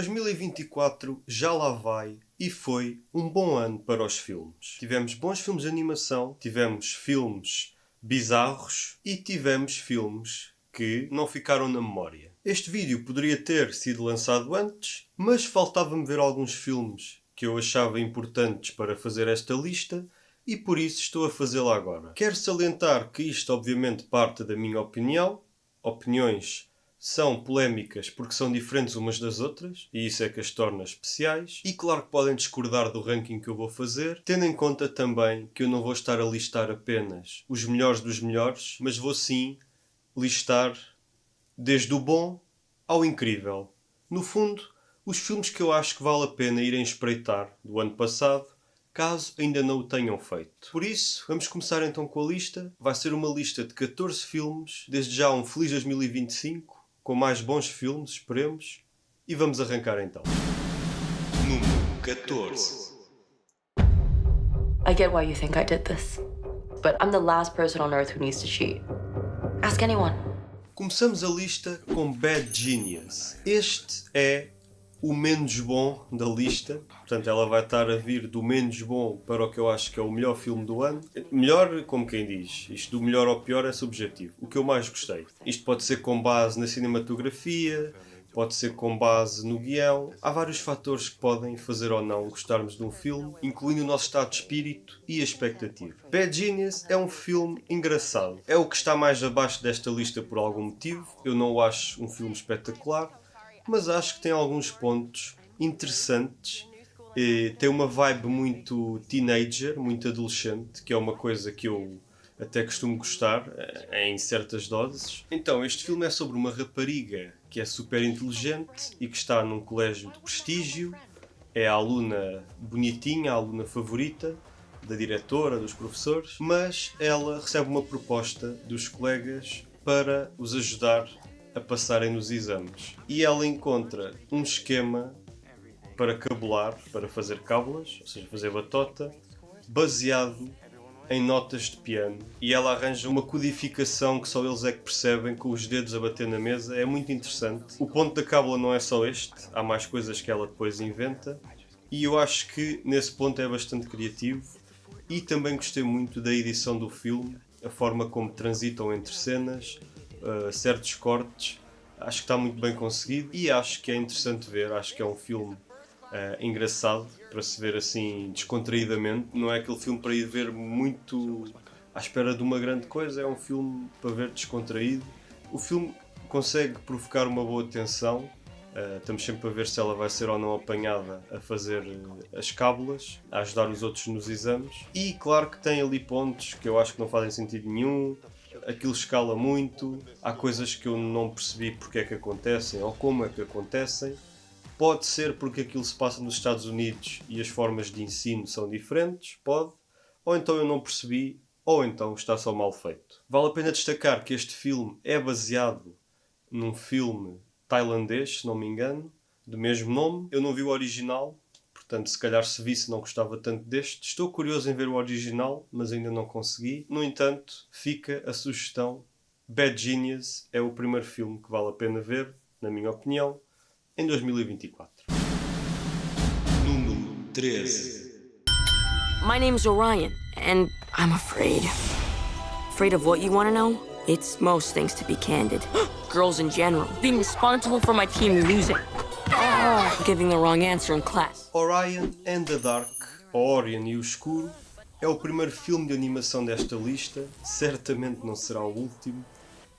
2024 já lá vai e foi um bom ano para os filmes. Tivemos bons filmes de animação, tivemos filmes bizarros e tivemos filmes que não ficaram na memória. Este vídeo poderia ter sido lançado antes, mas faltava-me ver alguns filmes que eu achava importantes para fazer esta lista e por isso estou a fazê-la agora. Quero salientar que isto obviamente parte da minha opinião. Opiniões são polémicas porque são diferentes umas das outras e isso é que as torna especiais. E claro que podem discordar do ranking que eu vou fazer, tendo em conta também que eu não vou estar a listar apenas os melhores dos melhores, mas vou sim listar desde o bom ao incrível. No fundo, os filmes que eu acho que vale a pena irem espreitar do ano passado, caso ainda não o tenham feito. Por isso, vamos começar então com a lista. Vai ser uma lista de 14 filmes, desde já um feliz 2025, com mais bons filmes, esperemos. E vamos arrancar então. Número 14. I get why you think I did this, but I'm the last person on earth who needs to cheat. Ask anyone. Começamos a lista com Bad Genius. Este é o menos bom da lista, portanto ela vai estar a vir do menos bom para o que eu acho que é o melhor filme do ano. Melhor, como quem diz, isto do melhor ao pior é subjetivo. O que eu mais gostei. Isto pode ser com base na cinematografia, pode ser com base no guião. Há vários fatores que podem fazer ou não gostarmos de um filme, incluindo o nosso estado de espírito e a expectativa. Bad Genius é um filme engraçado. É o que está mais abaixo desta lista por algum motivo. Eu não o acho um filme espetacular, mas acho que tem alguns pontos interessantes. Tem uma vibe muito teenager, muito adolescente, que é uma coisa que eu até costumo gostar, em certas doses. Então, este filme é sobre uma rapariga que é super inteligente e que está num colégio de prestígio. É a aluna bonitinha, a aluna favorita da diretora, dos professores, mas ela recebe uma proposta dos colegas para os ajudar a passarem nos exames. E ela encontra um esquema para cabular, para fazer cábulas, ou seja, fazer batota, baseado em notas de piano. E ela arranja uma codificação que só eles é que percebem, com os dedos a bater na mesa. É muito interessante. O ponto da cábula não é só este, há mais coisas que ela depois inventa. E eu acho que nesse ponto é bastante criativo. E também gostei muito da edição do filme, a forma como transitam entre cenas, certos cortes. Acho que está muito bem conseguido e acho que é interessante ver. Acho que é um filme engraçado para se ver assim descontraídamente. Não é aquele filme para ir ver muito à espera de uma grande coisa, é um filme para ver descontraído. O filme consegue provocar uma boa tensão. Estamos sempre a ver se ela vai ser ou não apanhada a fazer as cábulas, a ajudar os outros nos exames. E claro que tem ali pontos que eu acho que não fazem sentido nenhum. Aquilo escala muito, há coisas que eu não percebi porque é que acontecem ou como é que acontecem. Pode ser porque aquilo se passa nos Estados Unidos e as formas de ensino são diferentes, pode. Ou então eu não percebi, ou então está só mal feito. Vale a pena destacar que este filme é baseado num filme tailandês, se não me engano, do mesmo nome. Eu não vi o original, portanto se calhar se visse não gostava tanto deste. Estou curioso em ver o original, mas ainda não consegui. No entanto, fica a sugestão. Bad Genius é o primeiro filme que vale a pena ver, na minha opinião, em 2024. Número 13. My name's Orion, and I'm afraid. Afraid of what, you want to know? It's most things, to be candid. Girls in general. Being responsible for my team losing. Giving the wrong answer in class. Orion and the Dark, Orion e o Escuro, é o primeiro filme de animação desta lista. Certamente não será o último.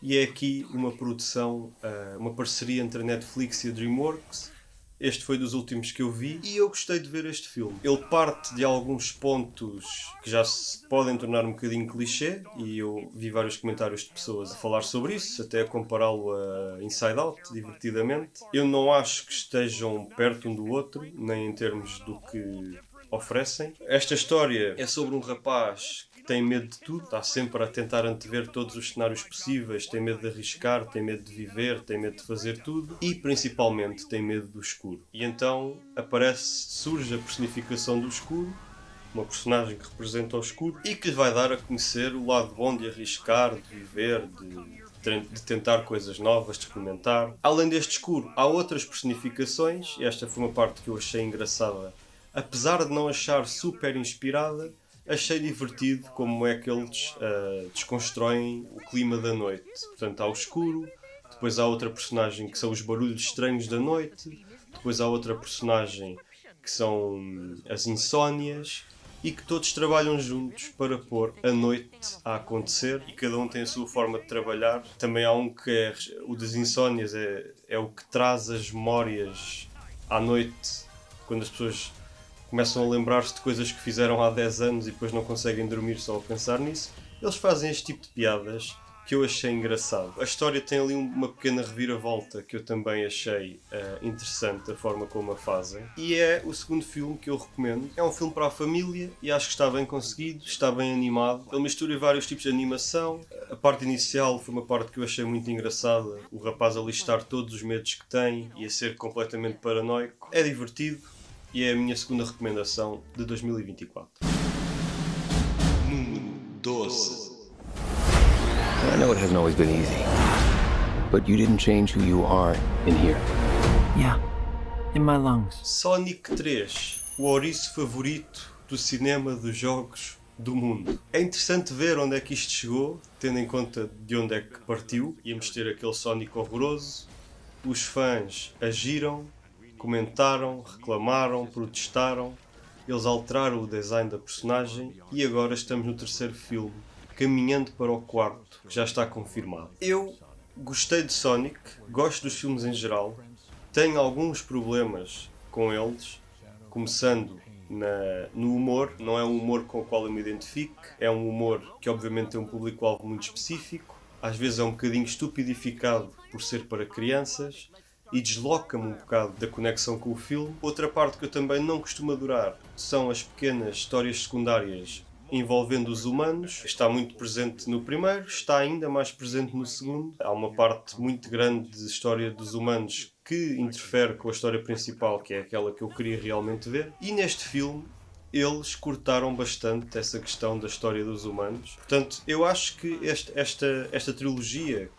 E é aqui uma produção, uma parceria entre a Netflix e a DreamWorks. Este foi dos últimos que eu vi e eu gostei de ver este filme. Ele parte de alguns pontos que já se podem tornar um bocadinho clichê e eu vi vários comentários de pessoas a falar sobre isso, até a compará-lo a Inside Out, divertidamente. Eu não acho que estejam perto um do outro, nem em termos do que oferecem. Esta história é sobre um rapaz que tem medo de tudo, está sempre a tentar antever todos os cenários possíveis, tem medo de arriscar, tem medo de viver, tem medo de fazer tudo e principalmente tem medo do escuro. E então surge a personificação do escuro, uma personagem que representa o escuro e que lhe vai dar a conhecer o lado bom de arriscar, de viver, de de tentar coisas novas, de experimentar. Além deste escuro, há outras personificações, e esta foi uma parte que eu achei engraçada. Apesar de não achar super inspirada, achei divertido como é que eles desconstroem o clima da noite. Portanto, há o escuro, depois há outra personagem que são os barulhos estranhos da noite, depois há outra personagem que são as insónias, e que todos trabalham juntos para pôr a noite a acontecer, e cada um tem a sua forma de trabalhar. Também há um que é o das insónias, é o que traz as memórias à noite, quando as pessoas começam a lembrar-se de coisas que fizeram há 10 anos e depois não conseguem dormir só a pensar nisso. Eles fazem este tipo de piadas que eu achei engraçado. A história tem ali uma pequena reviravolta que eu também achei interessante, a forma como a fazem. E é o segundo filme que eu recomendo. É um filme para a família e acho que está bem conseguido, está bem animado. Ele mistura vários tipos de animação. A parte inicial foi uma parte que eu achei muito engraçada. O rapaz a listar todos os medos que tem e a ser completamente paranoico. É divertido e é a minha segunda recomendação de 2024. Número 12. I know it hasn't always been easy, but you didn't change who you are in here. Yeah, in my lungs. Sonic 3, o ouriço favorito do cinema, dos jogos, do mundo. É interessante ver onde é que isto chegou, tendo em conta de onde é que partiu. Íamos ter aquele Sonic horroroso, os fãs agiram, comentaram, reclamaram, protestaram, eles alteraram o design da personagem e agora estamos no terceiro filme, caminhando para o quarto, que já está confirmado. Eu gostei de Sonic, gosto dos filmes em geral, tenho alguns problemas com eles, começando no humor. Não é um humor com o qual eu me identifico, é um humor que obviamente tem um público-alvo muito específico, às vezes é um bocadinho estupidificado por ser para crianças e desloca-me um bocado da conexão com o filme. Outra parte que eu também não costumo adorar são as pequenas histórias secundárias envolvendo os humanos. Está muito presente no primeiro, está ainda mais presente no segundo. Há uma parte muito grande de história dos humanos que interfere com a história principal, que é aquela que eu queria realmente ver. E neste filme eles cortaram bastante essa questão da história dos humanos. Portanto, eu acho que esta trilogia,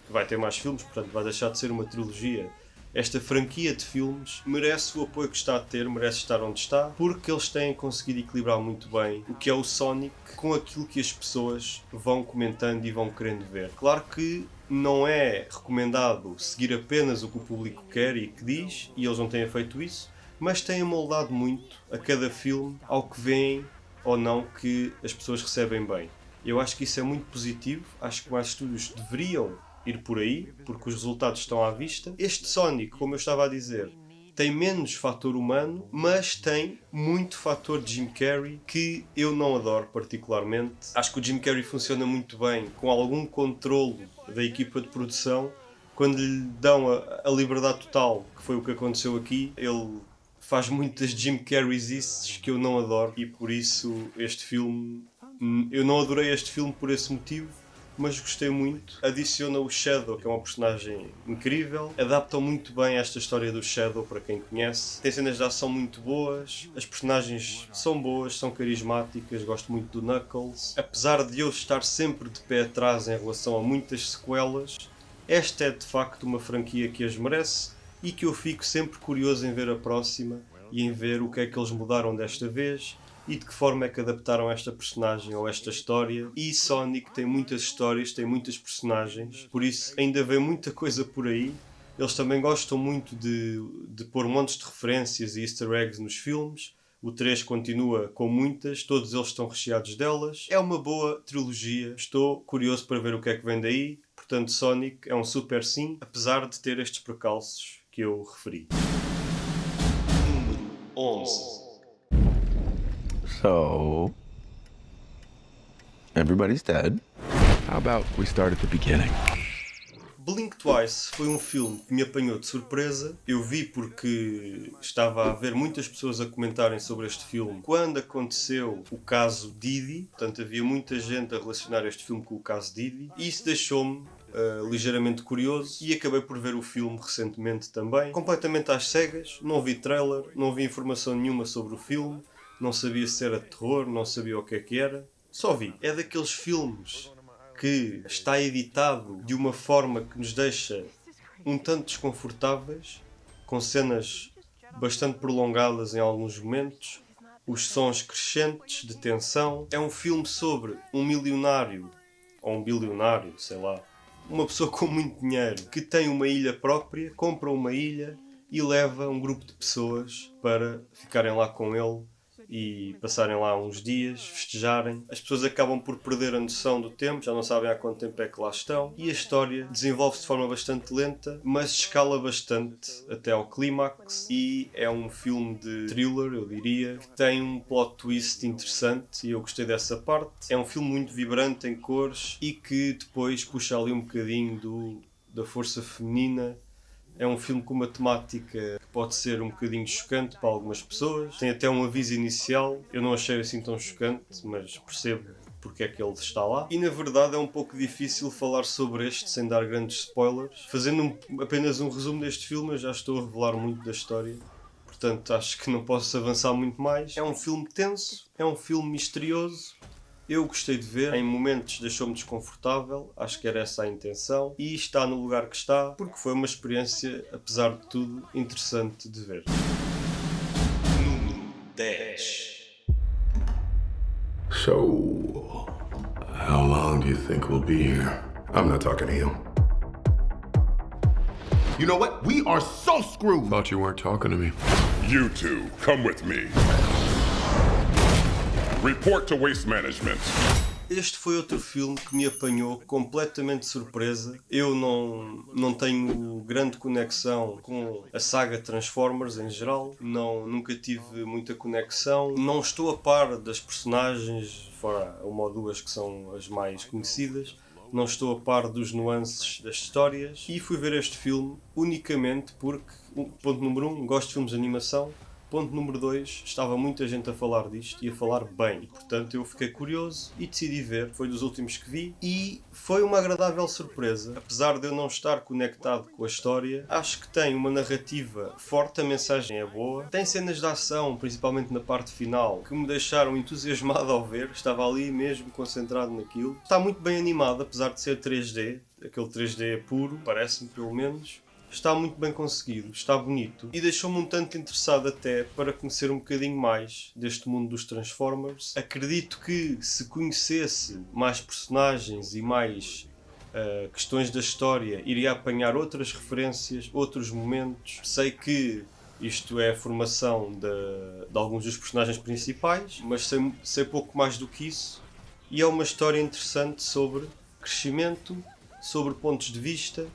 que vai ter mais filmes, portanto vai deixar de ser uma trilogia, esta franquia de filmes merece o apoio que está a ter, merece estar onde está, porque eles têm conseguido equilibrar muito bem o que é o Sonic com aquilo que as pessoas vão comentando e vão querendo ver. Claro que não é recomendado seguir apenas o que o público quer e que diz, e eles não têm feito isso, mas têm moldado muito a cada filme ao que veem ou não que as pessoas recebem bem. Eu acho que isso é muito positivo, acho que mais estúdios deveriam ir por aí, porque os resultados estão à vista. Este Sonic, como eu estava a dizer, tem menos fator humano, mas tem muito fator de Jim Carrey, que eu não adoro particularmente. Acho que o Jim Carrey funciona muito bem com algum controlo da equipa de produção. Quando lhe dão a liberdade total, que foi o que aconteceu aqui, ele faz muitas Jim Carreysices que eu não adoro, e por isso este filme, eu não adorei este filme por esse motivo, mas gostei muito. Adiciona o Shadow, que é uma personagem incrível. Adaptam muito bem esta história do Shadow, para quem conhece. Tem cenas de ação muito boas. As personagens são boas, são carismáticas. Gosto muito do Knuckles. Apesar de eu estar sempre de pé atrás em relação a muitas sequelas, esta é de facto uma franquia que as merece e que eu fico sempre curioso em ver a próxima e em ver o que é que eles mudaram desta vez e de que forma é que adaptaram esta personagem ou esta história. E Sonic tem muitas histórias, tem muitas personagens, por isso ainda vem muita coisa por aí. Eles também gostam muito de pôr montes de referências e easter eggs nos filmes. O 3 continua com muitas, todos eles estão recheados delas. É uma boa trilogia, estou curioso para ver o que é que vem daí. Portanto, Sonic é um super sim, apesar de ter estes precalços que eu referi. Número 11. So, everybody's dead. How about we start at the beginning? Blink Twice foi um filme que me apanhou de surpresa. Eu vi porque estava a haver muitas pessoas a comentarem sobre este filme quando aconteceu o caso Diddy. Portanto, havia muita gente a relacionar este filme com o caso Diddy. E isso deixou-me ligeiramente curioso e acabei por ver o filme recentemente também. Completamente às cegas, não vi trailer, não vi informação nenhuma sobre o filme. Não sabia se era terror, não sabia o que era. Só vi. É daqueles filmes que está editado de uma forma que nos deixa um tanto desconfortáveis, com cenas bastante prolongadas em alguns momentos, os sons crescentes de tensão. É um filme sobre um milionário, ou um bilionário, sei lá, uma pessoa com muito dinheiro, que tem uma ilha própria, compra uma ilha e leva um grupo de pessoas para ficarem lá com ele e passarem lá uns dias, festejarem. As pessoas acabam por perder a noção do tempo, já não sabem há quanto tempo é que lá estão, e a história desenvolve-se de forma bastante lenta, mas escala bastante até ao clímax, e é um filme de thriller, eu diria, que tem um plot twist interessante, e eu gostei dessa parte. É um filme muito vibrante em cores e que depois puxa ali um bocadinho da força feminina. É um filme com uma temática que pode ser um bocadinho chocante para algumas pessoas. Tem até um aviso inicial. Eu não achei assim tão chocante, mas percebo porque é que ele está lá. E na verdade é um pouco difícil falar sobre este sem dar grandes spoilers. Fazendo apenas um resumo deste filme, eu já estou a revelar muito da história. Portanto, acho que não posso avançar muito mais. É um filme tenso, é um filme misterioso. Eu gostei de ver, em momentos deixou-me desconfortável, acho que era essa a intenção, e está no lugar que está, porque foi uma experiência, apesar de tudo, interessante de ver. Número 10. So, how long do you think we'll be here? I'm not talking to you. You know what? We are so screwed. Thought you weren't talking to me. You two, come with me. Report to Waste Management. Este foi outro filme que me apanhou completamente de surpresa. Eu não tenho grande conexão com a saga Transformers em geral. Nunca tive muita conexão. Não estou a par das personagens, fora uma ou duas que são as mais conhecidas. Não estou a par dos nuances das histórias. E fui ver este filme unicamente porque, ponto número 1, gosto de filmes de animação. Ponto número 2, estava muita gente a falar disto e a falar bem. Portanto, eu fiquei curioso e decidi ver. Foi dos últimos que vi e foi uma agradável surpresa. Apesar de eu não estar conectado com a história, acho que tem uma narrativa forte, a mensagem é boa. Tem cenas de ação, principalmente na parte final, que me deixaram entusiasmado ao ver. Estava ali mesmo concentrado naquilo. Está muito bem animado, apesar de ser 3D. Aquele 3D puro, parece-me pelo menos. Está muito bem conseguido, está bonito e deixou-me um tanto interessado até para conhecer um bocadinho mais deste mundo dos Transformers. Acredito que se conhecesse mais personagens e mais questões da história, iria apanhar outras referências, outros momentos. Sei que isto é a formação de alguns dos personagens principais, mas sei pouco mais do que isso. E é uma história interessante sobre crescimento, sobre pontos de vista,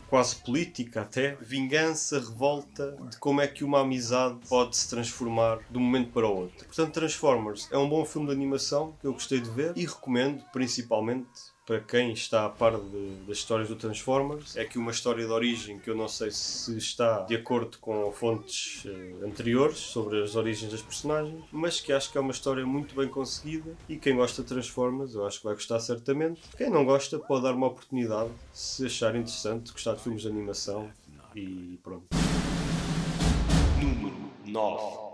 quase política até, vingança, revolta, de como é que uma amizade pode se transformar de um momento para o outro. Portanto, Transformers é um bom filme de animação que eu gostei de ver e recomendo, principalmente para quem está a par das histórias do Transformers. É que uma história de origem que eu não sei se está de acordo com fontes anteriores sobre as origens das personagens, mas que acho que é uma história muito bem conseguida e quem gosta de Transformers eu acho que vai gostar certamente. Quem não gosta pode dar uma oportunidade se achar interessante, gostar de filmes de animação e pronto. Número 9.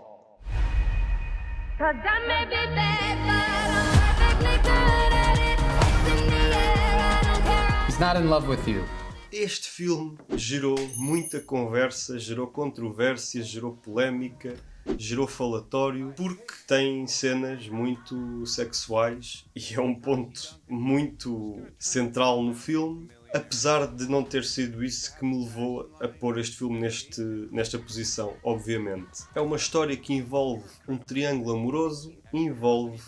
He's not in love with you. Este filme gerou muita conversa, gerou controvérsia, gerou polémica, gerou falatório, porque tem cenas muito sexuais e é um ponto muito central no filme. Apesar de não ter sido isso que me levou a pôr este filme nesta posição, obviamente. É uma história que envolve um triângulo amoroso, envolve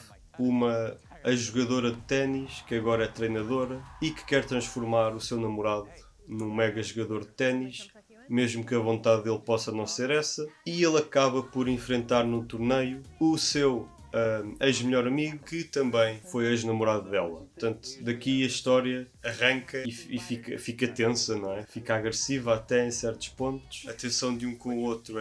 a jogadora de ténis, que agora é treinadora, e que quer transformar o seu namorado num mega jogador de ténis, mesmo que a vontade dele possa não ser essa, e ele acaba por enfrentar no torneio o seu ex-melhor amigo, que também foi ex-namorado dela. Portanto, daqui a história arranca e fica tensa, não é? Fica agressiva até em certos pontos. A tensão de um com o outro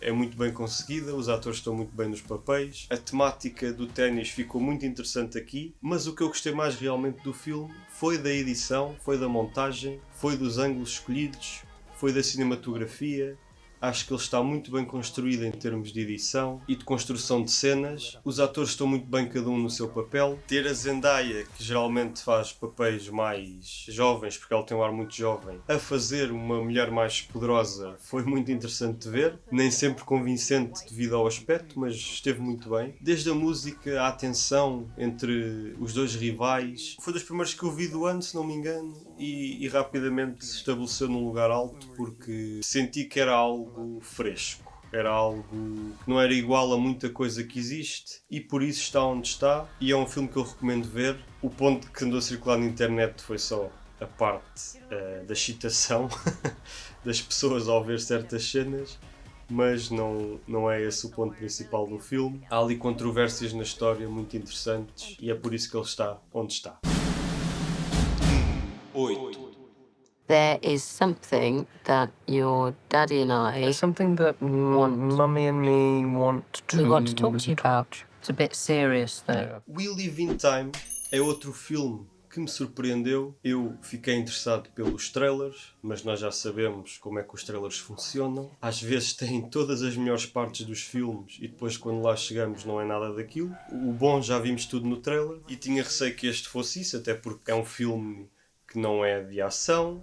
é muito bem conseguida, os atores estão muito bem nos papéis. A temática do ténis ficou muito interessante aqui, mas o que eu gostei mais realmente do filme foi da edição, foi da montagem, foi dos ângulos escolhidos, foi da cinematografia, Acho que ele está muito bem construído em termos de edição e de construção de cenas. Os atores estão muito bem cada um no seu papel. Ter a Zendaya, que geralmente faz papéis mais jovens, porque ela tem um ar muito jovem, a fazer uma mulher mais poderosa foi muito interessante de ver. Nem sempre convincente devido ao aspecto, mas esteve muito bem. Desde a música, a tensão entre os dois rivais. Foi dos primeiros que eu vi do ano, se não me engano, e rapidamente se estabeleceu num lugar alto porque senti que era algo fresco. Era algo que não era igual a muita coisa que existe e por isso está onde está. E é um filme que eu recomendo ver. O ponto que andou a circular na internet foi só a parte da excitação das pessoas ao ver certas cenas, mas não é esse o ponto principal do filme. Há ali controvérsias na história muito interessantes e é por isso que ele está onde está. 8. There is something that your daddy and I... Something that Mummy and me want to... We want to talk to you about. It's a bit serious, though. We Live in Time é outro filme que me surpreendeu. Eu fiquei interessado pelos trailers, mas nós já sabemos como é que os trailers funcionam. Às vezes têm todas as melhores partes dos filmes e depois quando lá chegamos não é nada daquilo. O bom já vimos tudo no trailer e tinha receio que este fosse isso, até porque é um filme que não é de ação,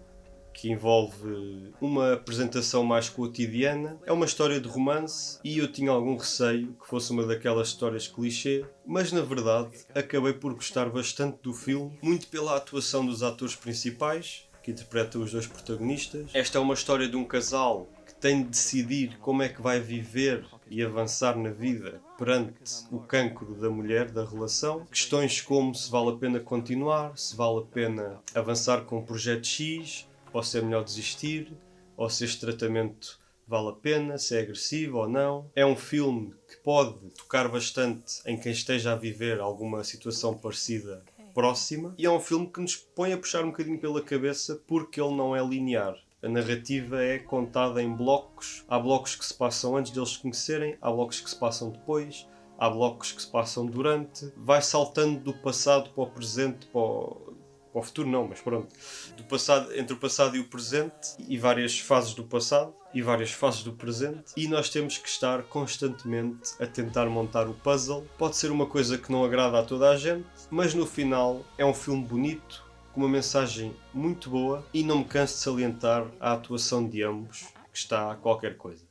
que envolve uma apresentação mais cotidiana. É uma história de romance e eu tinha algum receio que fosse uma daquelas histórias clichê, mas na verdade acabei por gostar bastante do filme, muito pela atuação dos atores principais, que interpretam os dois protagonistas. Esta é uma história de um casal que tem de decidir como é que vai viver e avançar na vida perante o cancro da mulher, da relação. Questões como se vale a pena continuar, se vale a pena avançar com o projeto X, ou se é melhor desistir, ou se este tratamento vale a pena, se é agressivo ou não. É um filme que pode tocar bastante em quem esteja a viver alguma situação parecida próxima, e é um filme que nos põe a puxar um bocadinho pela cabeça porque ele não é linear. A narrativa é contada em blocos. Há blocos que se passam antes deles se conhecerem, há blocos que se passam depois, há blocos que se passam durante. Vai saltando do passado para o presente, para o futuro não, mas pronto, do passado, entre o passado e o presente, e várias fases do passado e várias fases do presente, e nós temos que estar constantemente a tentar montar o puzzle. Pode ser uma coisa que não agrada a toda a gente, mas no final é um filme bonito, com uma mensagem muito boa, e não me canso de salientar a atuação de ambos, que está a qualquer coisa.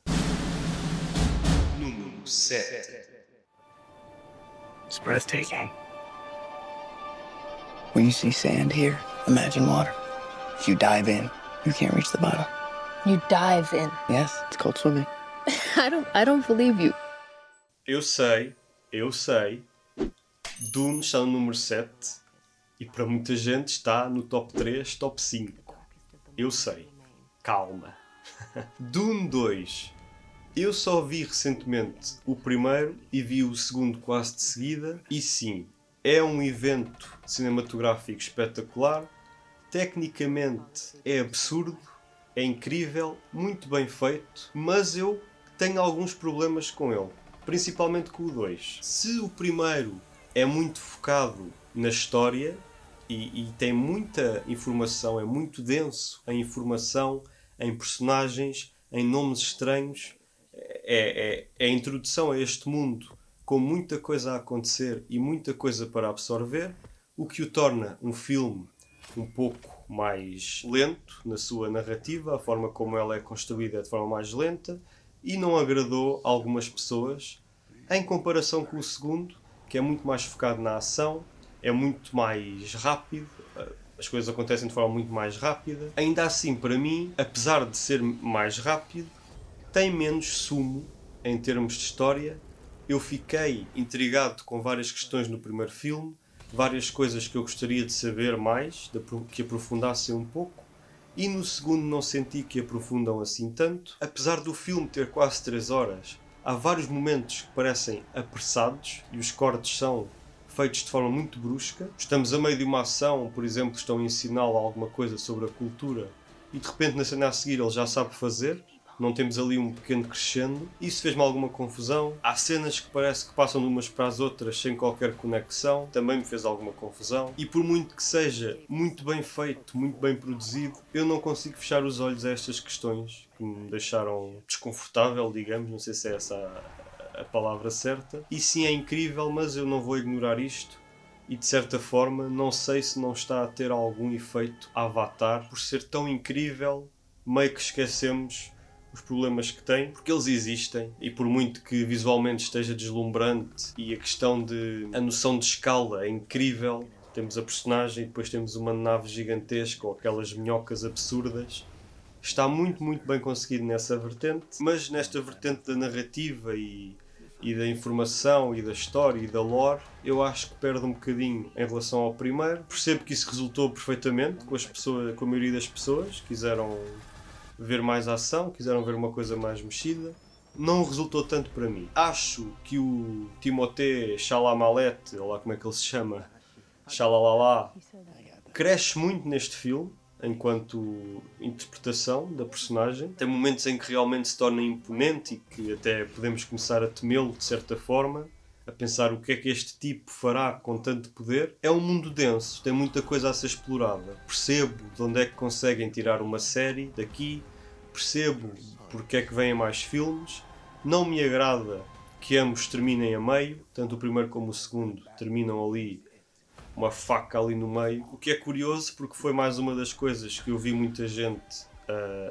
Número 7. It's breathtaking. When you see sand here, imagine water. If you dive in, you can't reach the bottom. You dive in? Yes, it's called swimming. I don't believe you. Eu sei. Dune está no número 7 e para muita gente está no top 3, top 5. Eu sei. Calma. Dune 2. Eu só vi recentemente o primeiro e vi o segundo quase de seguida, e sim, é um evento cinematográfico espetacular. Tecnicamente é absurdo, é incrível, muito bem feito, mas eu tenho alguns problemas com ele, principalmente com o 2. Se o primeiro é muito focado na história e tem muita informação, é muito denso em informação, em personagens, em nomes estranhos, é a introdução a este mundo com muita coisa a acontecer e muita coisa para absorver, o que o torna um filme um pouco mais lento na sua narrativa. A forma como ela é construída é de forma mais lenta e não agradou a algumas pessoas, em comparação com o segundo, que é muito mais focado na ação, é muito mais rápido, as coisas acontecem de forma muito mais rápida. Ainda assim, para mim, apesar de ser mais rápido, tem menos sumo em termos de história. Eu fiquei intrigado com várias questões no primeiro filme, várias coisas que eu gostaria de saber mais, que aprofundassem um pouco, e no segundo não senti que aprofundam assim tanto. Apesar do filme ter quase 3 horas, há vários momentos que parecem apressados e os cortes são feitos de forma muito brusca. Estamos a meio de uma ação, por exemplo, estão a ensiná-lo alguma coisa sobre a cultura e de repente na cena a seguir ele já sabe fazer. não temos ali um pequeno crescendo. Isso fez-me alguma confusão. Há cenas que parece que passam de umas para as outras sem qualquer conexão, também me fez alguma confusão. E por muito que seja muito bem feito, muito bem produzido, eu não consigo fechar os olhos a estas questões que me deixaram desconfortável, digamos, não sei se é essa a palavra certa. E sim, é incrível, mas eu não vou ignorar isto. E de certa forma, não sei se não está a ter algum efeito Avatar, por ser tão incrível, meio que esquecemos os problemas que tem, porque eles existem, e por muito que visualmente esteja deslumbrante e a questão a noção de escala é incrível, temos a personagem e depois temos uma nave gigantesca ou aquelas minhocas absurdas, está muito, muito bem conseguido nessa vertente, mas nesta vertente da narrativa e da informação e da história e da lore, eu acho que perde um bocadinho em relação ao primeiro. Percebo que isso resultou perfeitamente com a maioria das pessoas, quiseram ver mais ação, quiseram ver uma coisa mais mexida. Não resultou tanto para mim. Acho que o Timothée Chalamet, ou lá como é que ele se chama, Chalalala, cresce muito neste filme, enquanto interpretação da personagem. Tem momentos em que realmente se torna imponente e que até podemos começar a temê-lo de certa forma, a pensar o que é que este tipo fará com tanto poder. É um mundo denso, tem muita coisa a ser explorada. Percebo de onde é que conseguem tirar uma série daqui, percebo porque é que vêm mais filmes. Não me agrada que ambos terminem a meio, tanto o primeiro como o segundo terminam ali uma faca ali no meio, o que é curioso porque foi mais uma das coisas que eu vi muita gente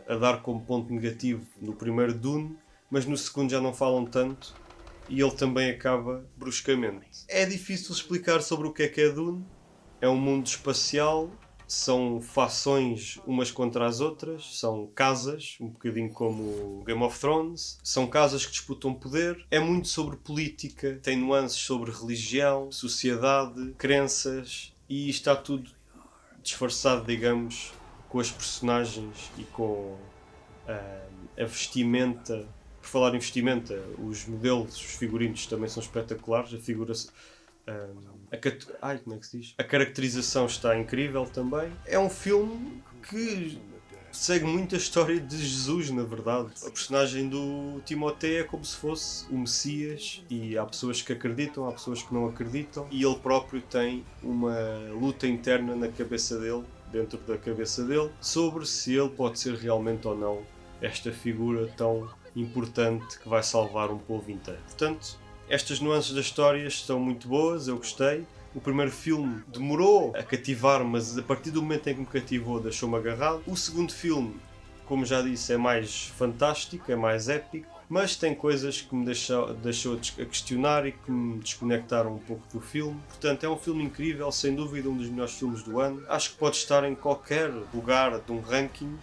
a dar como ponto negativo no primeiro Dune, mas no segundo já não falam tanto e ele também acaba bruscamente. É difícil explicar sobre o que é Dune. É um mundo espacial, são fações umas contra as outras, são casas, um bocadinho como Game of Thrones, são casas que disputam poder, é muito sobre política, tem nuances sobre religião, sociedade, crenças, e está tudo disfarçado, digamos, com as personagens e com a vestimenta. Por falar em vestimenta, os modelos, os figurinos também são espetaculares, a figura... como é que se diz? A caracterização está incrível também. É um filme que segue muito a história de Jesus, na verdade. A personagem do Timothée é como se fosse o Messias, e há pessoas que acreditam, há pessoas que não acreditam, e ele próprio tem uma luta interna na cabeça dele, dentro da cabeça dele, sobre se ele pode ser realmente ou não esta figura tão importante que vai salvar um povo inteiro. Portanto, estas nuances da história estão muito boas, eu gostei. O primeiro filme demorou a cativar, mas a partir do momento em que me cativou, deixou-me agarrado. O segundo filme, como já disse, é mais fantástico, é mais épico, mas tem coisas que me deixou a questionar e que me desconectaram um pouco do filme. Portanto, é um filme incrível, sem dúvida um dos melhores filmes do ano. Acho que pode estar em qualquer lugar de um ranking,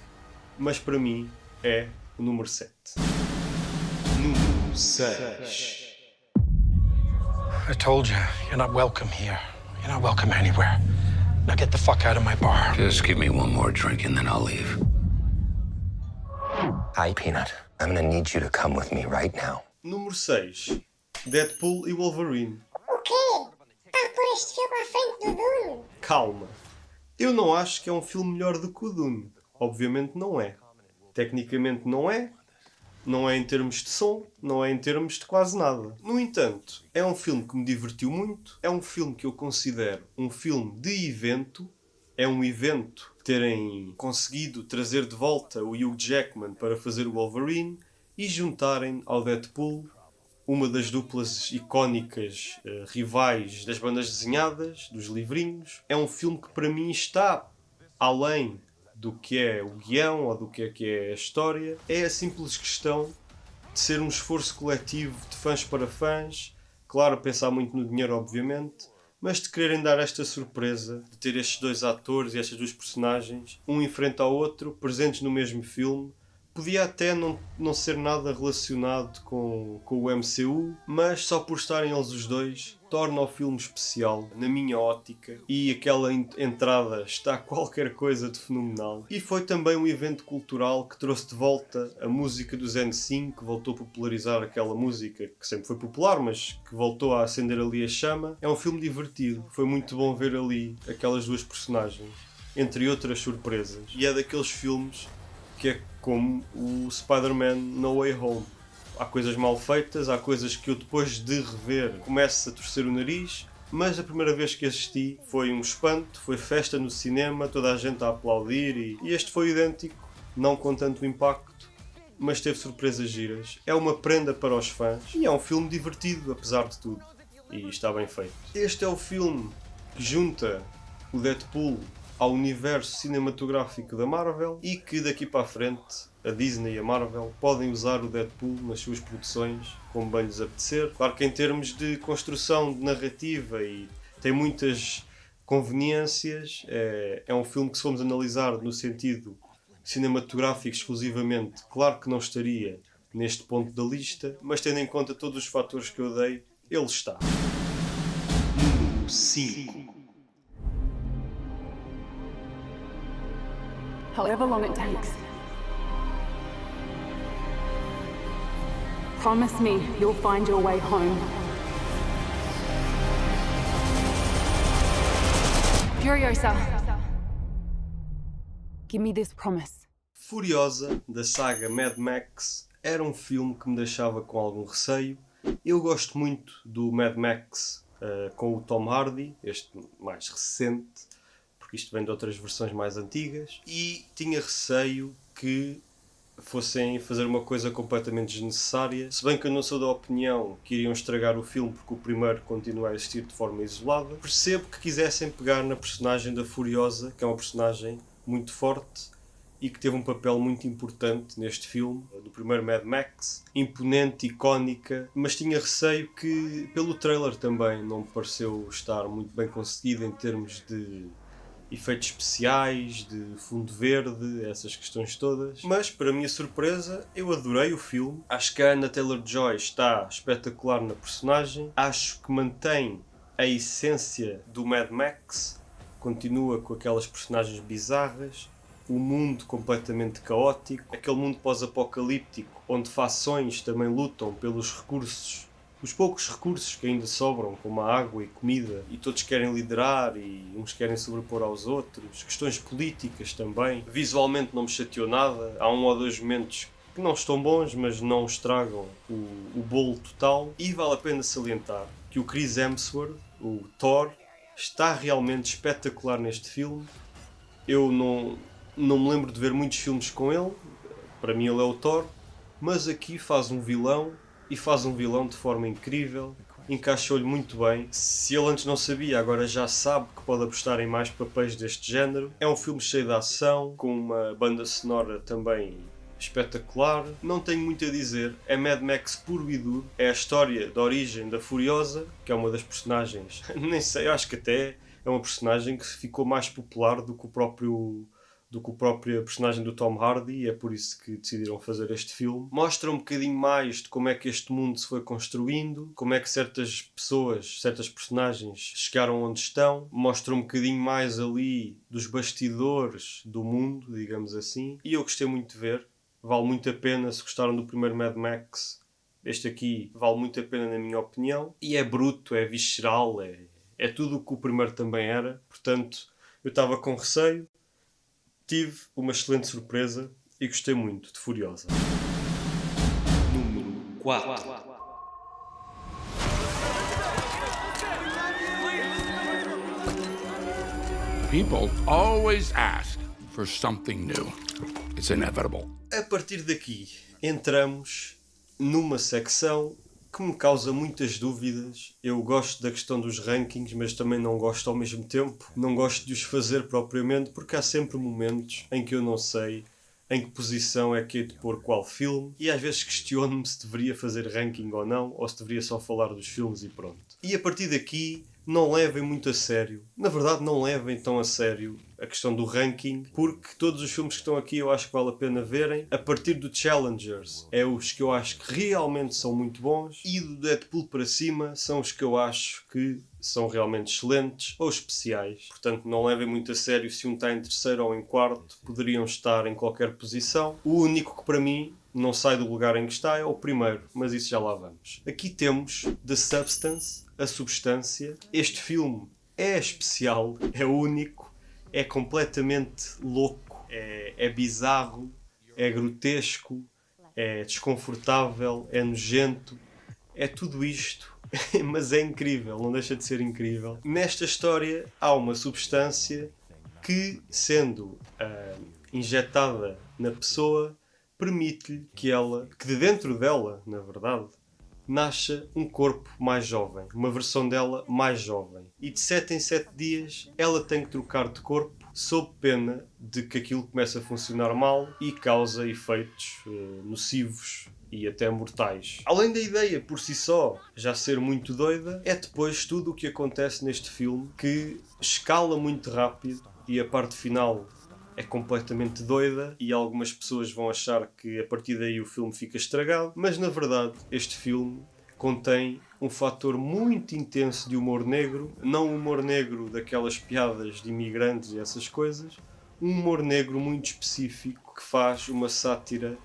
mas para mim é o número 7. Número 6. I told you, you're not welcome here. You're not welcome anywhere. Now get the fuck out of my bar. Just give me one more drink and then I'll leave. Hi, Peanut. I'm gonna need you to come with me right now. Número 6. Deadpool e Wolverine. O quê? Está a pôr este filme à frente do Dune? Calma. Eu não acho que é um filme melhor do que o Dune. Obviamente não é. Tecnicamente não é. Não é em termos de som, não é em termos de quase nada. No entanto, é um filme que me divertiu muito, é um filme que eu considero um filme de evento, é um evento terem conseguido trazer de volta o Hugh Jackman para fazer o Wolverine e juntarem ao Deadpool uma das duplas icónicas rivais das bandas desenhadas, dos livrinhos. É um filme que para mim está além do que é o guião ou do que é a história. É a simples questão de ser um esforço coletivo de fãs para fãs, claro, pensar muito no dinheiro obviamente, mas de quererem dar esta surpresa, de ter estes dois atores e estas duas personagens, um em frente ao outro, presentes no mesmo filme. Podia até não ser nada relacionado com o MCU, mas só por estarem eles os dois, torna o filme especial, na minha ótica, e aquela entrada está qualquer coisa de fenomenal. E foi também um evento cultural que trouxe de volta a música do N5, que voltou a popularizar aquela música que sempre foi popular, mas que voltou a acender ali a chama. É um filme divertido, foi muito bom ver ali aquelas duas personagens, entre outras surpresas. E é daqueles filmes que é como o Spider-Man No Way Home. Há coisas mal feitas, há coisas que eu depois de rever começo a torcer o nariz, mas a primeira vez que assisti foi um espanto, foi festa no cinema, toda a gente a aplaudir e este foi idêntico, não com tanto impacto, mas teve surpresas giras. É uma prenda para os fãs e é um filme divertido, apesar de tudo, e está bem feito. Este é o filme que junta o Deadpool ao universo cinematográfico da Marvel e que daqui para a frente a Disney e a Marvel podem usar o Deadpool nas suas produções como bem lhes apetecer. Claro que em termos de construção de narrativa e tem muitas conveniências, é um filme que, se formos analisar no sentido cinematográfico exclusivamente, claro que não estaria neste ponto da lista, mas tendo em conta todos os fatores que eu dei, ele está. Número 5. However long it takes. Promise me you'll find your way home. Furiosa. Give me this promise. Furiosa, da saga Mad Max, era um filme que me deixava com algum receio. Eu gosto muito do Mad Max com o Tom Hardy, este mais recente, porque isto vem de outras versões mais antigas, e tinha receio que fossem fazer uma coisa completamente desnecessária, se bem que eu não sou da opinião que iriam estragar o filme porque o primeiro continua a existir de forma isolada. Percebo que quisessem pegar na personagem da Furiosa, que é uma personagem muito forte e que teve um papel muito importante neste filme, do primeiro Mad Max, imponente, icónica, mas tinha receio que, pelo trailer também, não me pareceu estar muito bem conseguido em termos de efeitos especiais, de fundo verde, essas questões todas. Mas, para a minha surpresa, eu adorei o filme. Acho que a Anya Taylor-Joy está espetacular na personagem. Acho que mantém a essência do Mad Max, continua com aquelas personagens bizarras, o mundo completamente caótico, aquele mundo pós-apocalíptico onde fações também lutam pelos recursos, os poucos recursos que ainda sobram, como a água e comida, e todos querem liderar e uns querem sobrepor aos outros. Questões políticas também. Visualmente não me chateou nada. Há um ou dois momentos que não estão bons, mas não estragam o bolo total. E vale a pena salientar que o Chris Hemsworth, o Thor, está realmente espetacular neste filme. Eu não me lembro de ver muitos filmes com ele. Para mim ele é o Thor. Mas aqui faz um vilão. E faz um vilão de forma incrível, encaixou-lhe muito bem. Se ele antes não sabia, agora já sabe que pode apostar em mais papéis deste género. É um filme cheio de ação, com uma banda sonora também espetacular. Não tenho muito a dizer, é Mad Max puro e duro. É a história da origem da Furiosa, que é uma das personagens, nem sei, acho que até é uma personagem que ficou mais popular do que a própria personagem do Tom Hardy, e é por isso que decidiram fazer este filme. Mostra um bocadinho mais de como é que este mundo se foi construindo, como é que certas pessoas, certas personagens chegaram onde estão. Mostra um bocadinho mais ali dos bastidores do mundo, digamos assim. E eu gostei muito de ver. Vale muito a pena, se gostaram do primeiro Mad Max. Este aqui vale muito a pena na minha opinião. E é bruto, é visceral, é tudo o que o primeiro também era. Portanto, eu estava com receio. Tive uma excelente surpresa e gostei muito de Furiosa. Número 4. People always ask for something new. It's inevitable. A partir daqui, entramos numa secção que me causa muitas dúvidas. Eu gosto da questão dos rankings, mas também não gosto ao mesmo tempo. Não gosto de os fazer propriamente, porque há sempre momentos em que eu não sei em que posição é que hei de pôr qual filme, e às vezes questiono-me se deveria fazer ranking ou não, ou se deveria só falar dos filmes e pronto. E a partir daqui, não levem muito a sério. Na verdade, não levem tão a sério a questão do ranking, porque todos os filmes que estão aqui eu acho que vale a pena verem. A partir do Challengers é os que eu acho que realmente são muito bons, e do Deadpool para cima são os que eu acho que são realmente excelentes ou especiais. Portanto, não levem muito a sério se um está em terceiro ou em quarto. Poderiam estar em qualquer posição. O único que para mim não sai do lugar em que está é o primeiro, mas isso já lá vamos. Aqui temos The Substance, a substância. Este filme é especial, é único, é completamente louco, é bizarro, é grotesco, é desconfortável, é nojento, é tudo isto, mas é incrível, não deixa de ser incrível. Nesta história há uma substância que, sendo injetada na pessoa, permite-lhe que de dentro dela, na verdade, nasça um corpo mais jovem, uma versão dela mais jovem. E de 7 em 7 dias ela tem que trocar de corpo sob pena de que aquilo comece a funcionar mal e causa efeitos nocivos e até mortais. Além da ideia por si só já ser muito doida, é depois tudo o que acontece neste filme que escala muito rápido e a parte final é completamente doida e algumas pessoas vão achar que a partir daí o filme fica estragado, mas na verdade este filme contém um fator muito intenso de humor negro, não humor negro daquelas piadas de imigrantes e essas coisas, um humor negro muito específico que faz uma sátira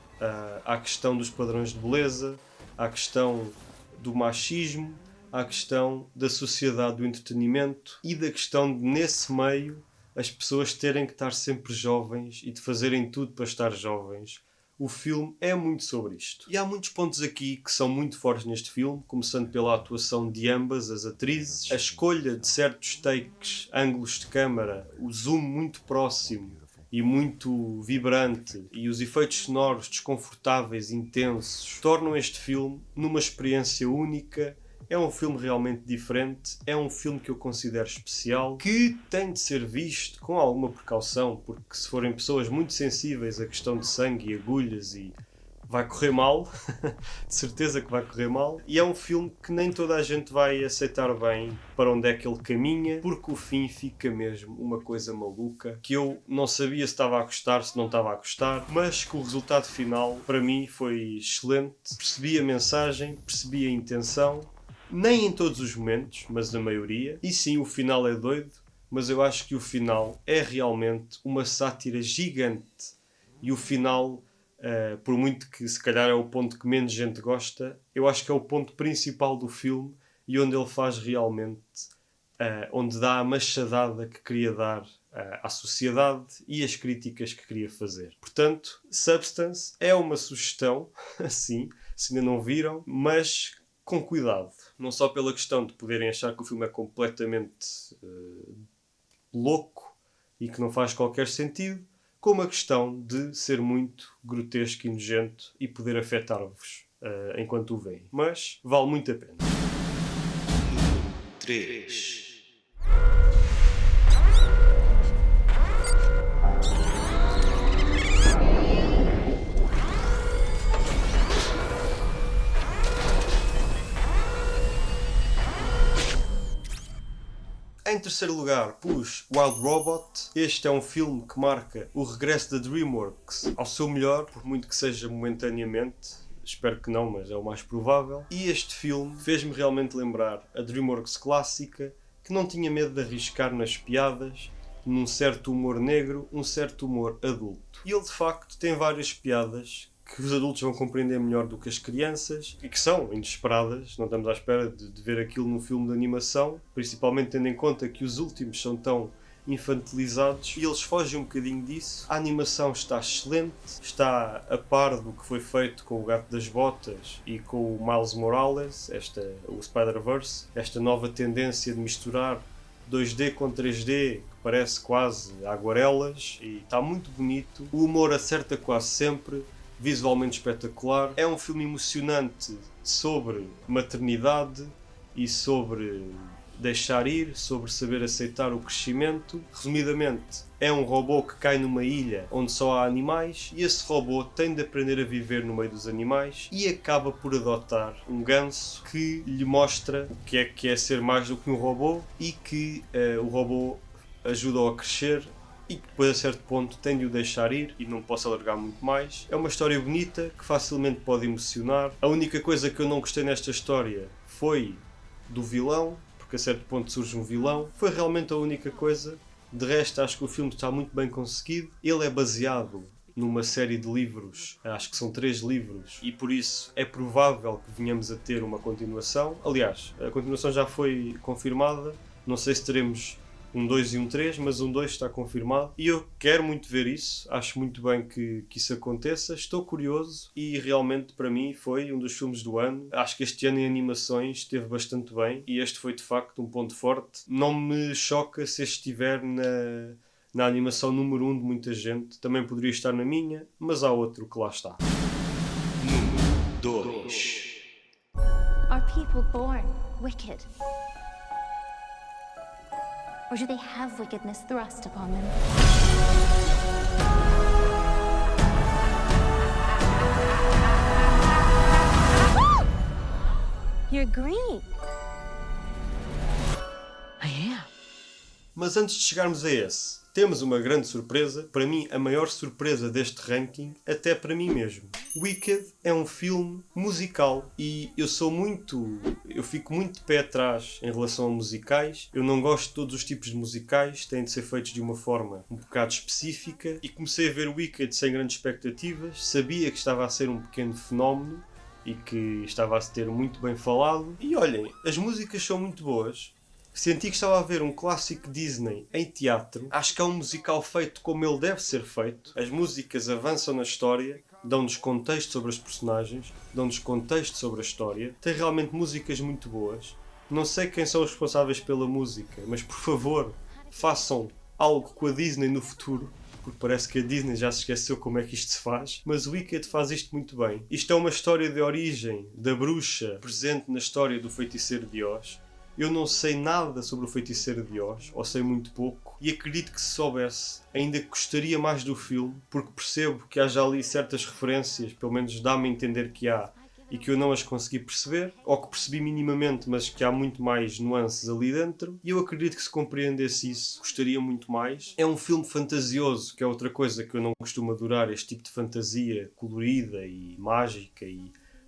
à questão dos padrões de beleza, à questão do machismo, à questão da sociedade do entretenimento e da questão de, nesse meio, as pessoas terem que estar sempre jovens e de fazerem tudo para estar jovens. O filme é muito sobre isto. E há muitos pontos aqui que são muito fortes neste filme, começando pela atuação de ambas as atrizes, a escolha de certos takes, ângulos de câmara, o zoom muito próximo e muito vibrante e os efeitos sonoros desconfortáveis, intensos, tornam este filme numa experiência única. É um filme realmente diferente, é um filme que eu considero especial, que tem de ser visto com alguma precaução, porque se forem pessoas muito sensíveis à questão de sangue e agulhas, e vai correr mal, de certeza que vai correr mal, e é um filme que nem toda a gente vai aceitar bem para onde é que ele caminha, porque o fim fica mesmo uma coisa maluca, que eu não sabia se estava a gostar, se não estava a gostar, mas que o resultado final, para mim, foi excelente. Percebi a mensagem, percebi a intenção, nem em todos os momentos, mas na maioria. E sim, o final é doido, mas eu acho que o final é realmente uma sátira gigante. E o final, por muito que se calhar é o ponto que menos gente gosta, eu acho que é o ponto principal do filme e onde ele faz realmente, onde dá a machadada que queria dar à sociedade e as críticas que queria fazer. Portanto, Substance é uma sugestão, assim, se ainda não viram, mas com cuidado. Não só pela questão de poderem achar que o filme é completamente louco e que não faz qualquer sentido, como a questão de ser muito grotesco e nojento e poder afetar-vos enquanto o veem. Mas vale muito a pena. 3. Em terceiro lugar, pus Wild Robot. Este é um filme que marca o regresso da DreamWorks ao seu melhor, por muito que seja momentaneamente. Espero que não, mas é o mais provável. E este filme fez-me realmente lembrar a DreamWorks clássica, que não tinha medo de arriscar nas piadas, num certo humor negro, um certo humor adulto. E ele, de facto, tem várias piadas que os adultos vão compreender melhor do que as crianças e que são inesperadas. Não estamos à espera de ver aquilo num filme de animação, principalmente tendo em conta que os últimos são tão infantilizados e eles fogem um bocadinho disso. A animação está excelente, está a par do que foi feito com o Gato das Botas e com o Miles Morales, o Spider-Verse, esta nova tendência de misturar 2D com 3D, que parece quase aguarelas, e está muito bonito. O humor acerta quase sempre, visualmente espetacular. É um filme emocionante sobre maternidade e sobre deixar ir, sobre saber aceitar o crescimento. Resumidamente, é um robô que cai numa ilha onde só há animais e esse robô tem de aprender a viver no meio dos animais e acaba por adotar um ganso que lhe mostra o que é ser mais do que um robô e que o robô ajuda-o a crescer e que depois a certo ponto tem de o deixar ir e não posso alargar muito mais. É uma história bonita que facilmente pode emocionar. A única coisa que eu não gostei nesta história foi do vilão, porque a certo ponto surge um vilão. Foi realmente a única coisa. De resto, acho que o filme está muito bem conseguido. Ele é baseado numa série de livros, acho que são 3 livros, e por isso é provável que venhamos a ter uma continuação. Aliás, a continuação já foi confirmada. Não sei se teremos um 2 e um 3, mas um 2 está confirmado e eu quero muito ver isso, acho muito bem que isso aconteça, estou curioso e realmente para mim foi um dos filmes do ano. Acho que este ano em animações esteve bastante bem e este foi de facto um ponto forte. Não me choca se este estiver na animação número 1 de muita gente, também poderia estar na minha, mas há outro que lá está. Número 2. Are people born wicked? Or do they have wickedness thrust upon them? You're green. I am. Mas antes de chegarmos a esse, temos uma grande surpresa, para mim a maior surpresa deste ranking, até para mim mesmo. Wicked é um filme musical e eu fico muito de pé atrás em relação a musicais. Eu não gosto de todos os tipos de musicais, têm de ser feitos de uma forma um bocado específica e comecei a ver Wicked sem grandes expectativas, sabia que estava a ser um pequeno fenómeno e que estava a ser muito bem falado. E olhem, as músicas são muito boas. Senti que estava a ver um clássico Disney em teatro. Acho que é um musical feito como ele deve ser feito. As músicas avançam na história, dão-nos contexto sobre as personagens, dão-nos contexto sobre a história. Tem realmente músicas muito boas. Não sei quem são os responsáveis pela música, mas por favor, façam algo com a Disney no futuro, porque parece que a Disney já se esqueceu como é que isto se faz, mas o Wicked faz isto muito bem. Isto é uma história de origem da bruxa presente na história do Feiticeiro de Oz. Eu não sei nada sobre o Feiticeiro de Oz, ou sei muito pouco, e acredito que se soubesse, ainda gostaria mais do filme, porque percebo que há já ali certas referências, pelo menos dá-me a entender que há, e que eu não as consegui perceber, ou que percebi minimamente, mas que há muito mais nuances ali dentro, e eu acredito que se compreendesse isso, gostaria muito mais. É um filme fantasioso, que é outra coisa que eu não costumo adorar, este tipo de fantasia colorida e mágica,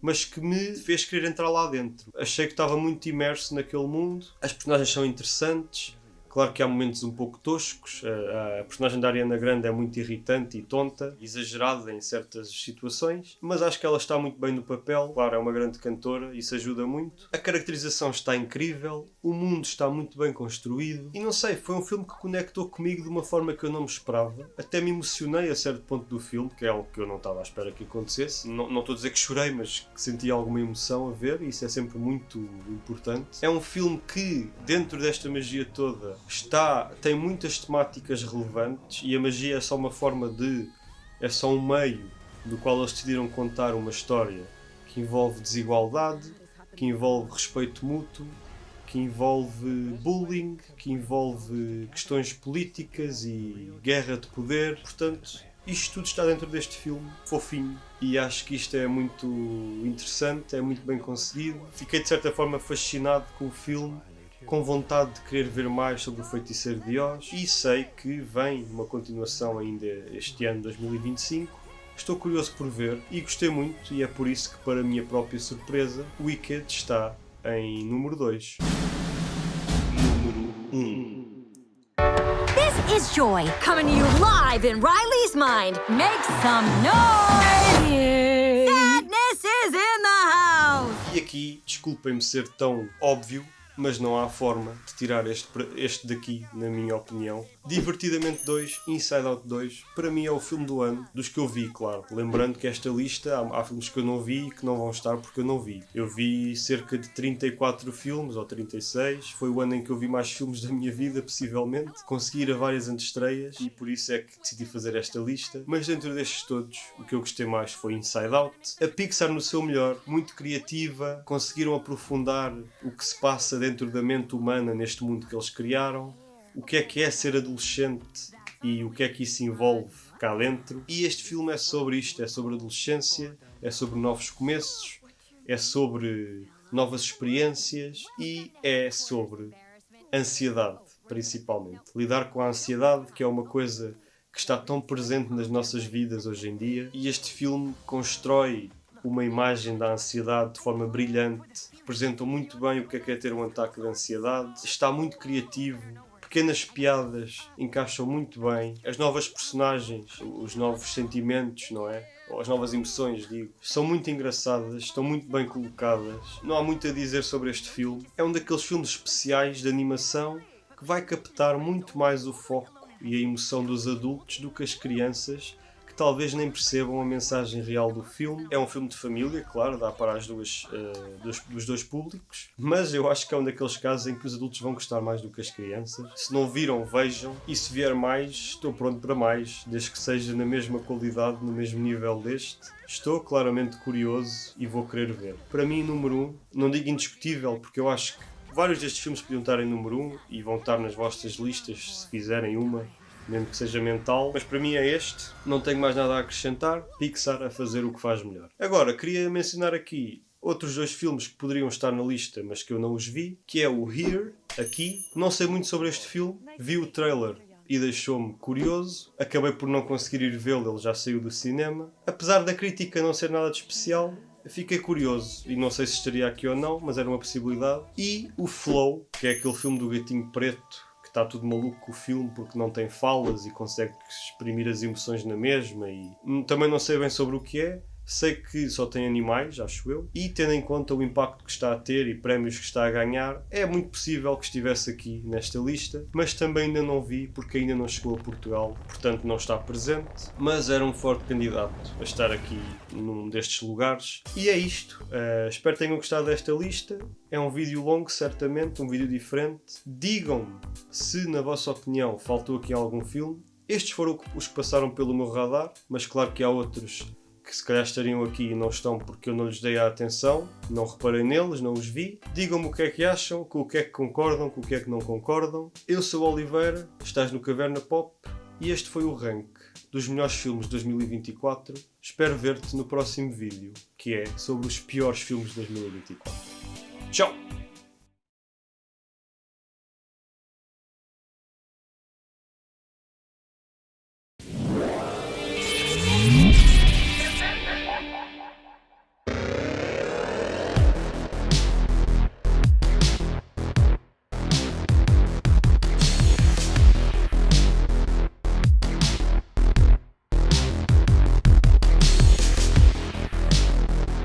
mas que me fez querer entrar lá dentro. Achei que estava muito imerso naquele mundo, as personagens são interessantes. Claro que há momentos um pouco toscos, a personagem da Ariana Grande é muito irritante e tonta, exagerada em certas situações, mas acho que ela está muito bem no papel. Claro, é uma grande cantora, isso ajuda muito. A caracterização está incrível, o mundo está muito bem construído e não sei, foi um filme que conectou comigo de uma forma que eu não me esperava. Até me emocionei a certo ponto do filme, que é algo que eu não estava à espera que acontecesse. Não estou a dizer que chorei, mas que senti alguma emoção a ver e isso é sempre muito importante. É um filme que, dentro desta magia toda, tem muitas temáticas relevantes e a magia é só uma forma é só um meio do qual eles decidiram contar uma história que envolve desigualdade, que envolve respeito mútuo, que envolve bullying, que envolve questões políticas e guerra de poder. Portanto, isto tudo está dentro deste filme, fofinho, e acho que isto é muito interessante, é muito bem conseguido. Fiquei de certa forma fascinado com o filme, com vontade de querer ver mais sobre o Feiticeiro de Oz, e sei que vem uma continuação ainda este ano, 2025. Estou curioso por ver e gostei muito, e é por isso que, para a minha própria surpresa, Wicked está em número 2. Número 1. This is Joy, coming to you live in Riley's mind. Make some noise! Sadness is in the house! E aqui, desculpem-me ser tão óbvio, mas não há forma de tirar este daqui, na minha opinião. Divertidamente 2, Inside Out 2, para mim é o filme do ano, dos que eu vi, claro. Lembrando que esta lista, há filmes que eu não vi e que não vão estar porque eu não vi. Eu vi cerca de 34 filmes, ou 36, foi o ano em que eu vi mais filmes da minha vida, possivelmente. Consegui ir a várias antestreias e por isso é que decidi fazer esta lista. Mas dentro destes todos, o que eu gostei mais foi Inside Out. A Pixar no seu melhor, muito criativa, conseguiram aprofundar o que se passa dentro da mente humana neste mundo que eles criaram, o que é ser adolescente e o que é que isso envolve cá dentro. E este filme é sobre isto, é sobre adolescência, é sobre novos começos, é sobre novas experiências e é sobre ansiedade, principalmente. Lidar com a ansiedade, que é uma coisa que está tão presente nas nossas vidas hoje em dia, e este filme constrói uma imagem da ansiedade de forma brilhante, representam muito bem o que é ter um ataque de ansiedade, está muito criativo, pequenas piadas encaixam muito bem, as novas personagens, os novos sentimentos, não é? Ou as novas emoções, digo, são muito engraçadas, estão muito bem colocadas, não há muito a dizer sobre este filme, é um daqueles filmes especiais de animação que que vai captar muito mais o foco e a emoção dos adultos do que as crianças, que talvez nem percebam a mensagem real do filme. É um filme de família, claro, dá para os dois públicos, mas eu acho que é um daqueles casos em que os adultos vão gostar mais do que as crianças. Se não viram, vejam, e se vier mais, estou pronto para mais, desde que seja na mesma qualidade, no mesmo nível deste. Estou claramente curioso e vou querer ver. Para mim, número 1, não digo indiscutível, porque eu acho que vários destes filmes podiam estar em número 1 e vão estar nas vossas listas se fizerem uma, mesmo que seja mental, mas para mim é este, não tenho mais nada a acrescentar. Pixar a fazer o que faz melhor. Agora, queria mencionar aqui outros 2 filmes que poderiam estar na lista, mas que eu não os vi, que é o Here, Aqui. Não sei muito sobre este filme, vi o trailer e deixou-me curioso. Acabei por não conseguir ir vê-lo, ele já saiu do cinema. Apesar da crítica não ser nada de especial, fiquei curioso e não sei se estaria aqui ou não, mas era uma possibilidade. E o Flow, que é aquele filme do gatinho preto, que está tudo maluco com o filme porque não tem falas e consegue exprimir as emoções na mesma, e também não sei bem sobre o que é. Sei que só tem animais, acho eu, e tendo em conta o impacto que está a ter e prémios que está a ganhar, é muito possível que estivesse aqui nesta lista, mas também ainda não vi porque ainda não chegou a Portugal, portanto não está presente, mas era um forte candidato a estar aqui num destes lugares. E é isto, espero que tenham gostado desta lista. É um vídeo longo, certamente, um vídeo diferente. Digam-me se, na vossa opinião, faltou aqui algum filme. Estes foram os que passaram pelo meu radar, mas claro que há outros que se calhar estariam aqui e não estão porque eu não lhes dei a atenção, não reparei neles, não os vi. Digam-me o que é que acham, com o que é que concordam, com o que é que não concordam. Eu sou o Oliveira, estás no Caverna Pop e este foi o rank dos melhores filmes de 2024. Espero ver-te no próximo vídeo, que é sobre os piores filmes de 2024. Tchau!